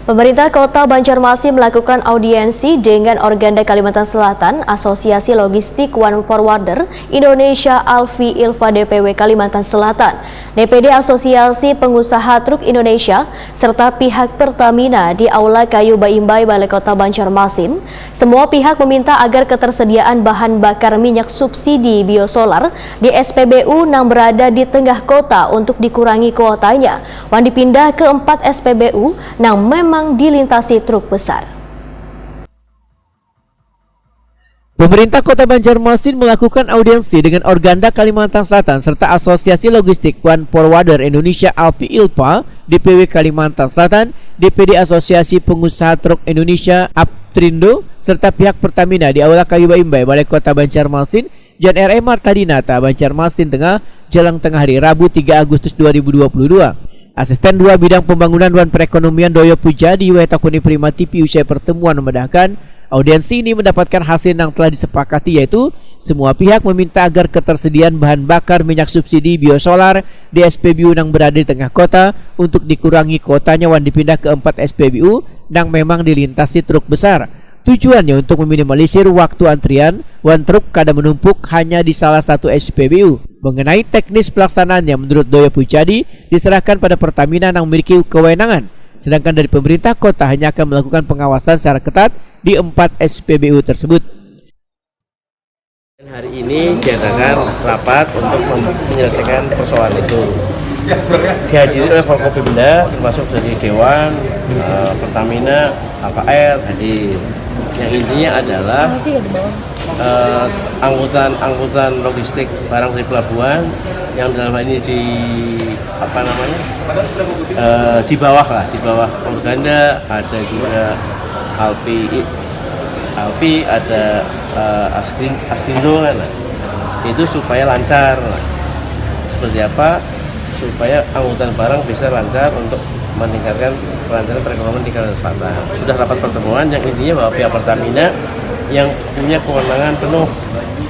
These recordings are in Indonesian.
Pemerintah Kota Banjarmasin melakukan audiensi dengan Organda Kalimantan Selatan, Asosiasi Logistik One Forwarder Indonesia Alfi Ilva DPW Kalimantan Selatan, DPD Asosiasi Pengusaha Truk Indonesia, serta pihak Pertamina di Aula Kayu Baimbai Balai Kota Banjarmasin. Semua pihak meminta agar ketersediaan bahan bakar minyak subsidi biosolar di SPBU yang berada di tengah kota untuk dikurangi kuotanya, dan dipindah ke 4 SPBU yang memang dilintasi truk besar. Pemerintah Kota Banjarmasin melakukan audiensi dengan Organda Kalimantan Selatan serta Asosiasi Logistik One Forwarder Indonesia Alfi Ilva DPW Kalimantan Selatan, DPD Asosiasi Pengusaha Truk Indonesia Aptrindo, serta pihak Pertamina di Aula Kayu Baimbai Balai Kota Banjarmasin, Jan R.E. Marta Dinata, Banjarmasin Tengah, Jelang Tengah hari Rabu 3 Agustus 2022. Asisten 2 Bidang Pembangunan dan Perekonomian Doyo Pujadi Wetakuni Prima TV usai pertemuan memedahkan audiensi ini mendapatkan hasil yang telah disepakati, yaitu semua pihak meminta agar ketersediaan bahan bakar minyak subsidi biosolar di SPBU yang berada di tengah kota untuk dikurangi kuotanya dan dipindah ke 4 SPBU yang memang dilintasi truk besar. Tujuannya untuk meminimalisir waktu antrian wan truk kadang menumpuk hanya di salah satu SPBU. Mengenai teknis pelaksanaannya, menurut Doyo Pujadi diserahkan pada Pertamina yang memiliki kewenangan, sedangkan dari pemerintah kota hanya akan melakukan pengawasan secara ketat di 4 SPBU tersebut. Hari ini diadakan rapat untuk menyelesaikan persoalan itu. Dihadiri oleh Forkopimda, termasuk dari Dewan, Pertamina, APR hadir. Yang intinya adalah angkutan logistik barang dari pelabuhan yang dalam hal ini di bawah Organda, ada juga Alfi, ada Askindo kan, itu supaya lancar. Seperti apa? Supaya angkutan barang bisa lancar untuk meningkatkan kelancaran perekonomian di Kalimantan Selatan. Sudah rapat pertemuan yang intinya bahwa pihak Pertamina yang punya kewenangan penuh,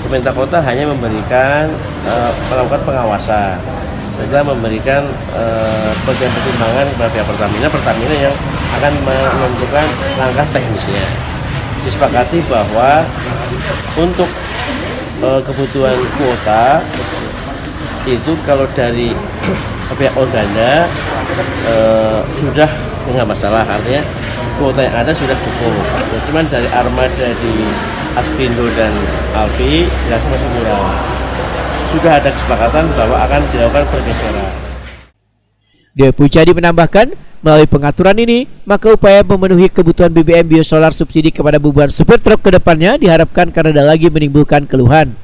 pemerintah kota hanya memberikan melakukan pengawasan, serta memberikan bagian pertimbangan kepada pihak Pertamina yang akan menentukan langkah teknisnya. Disepakati bahwa untuk kebutuhan kuota itu kalau dari pihak Organda sudah nggak masalah, artinya kuota yang ada sudah cukup. Cuman dari armada di Askindo dan Alfi masih kurang. Sudah ada kesepakatan bahwa akan dilakukan pergeseran. Doyo Pujadi menambahkan, melalui pengaturan ini, maka upaya memenuhi kebutuhan BBM biosolar subsidi kepada beban supir truk ke depannya diharapkan karena tidak lagi menimbulkan keluhan.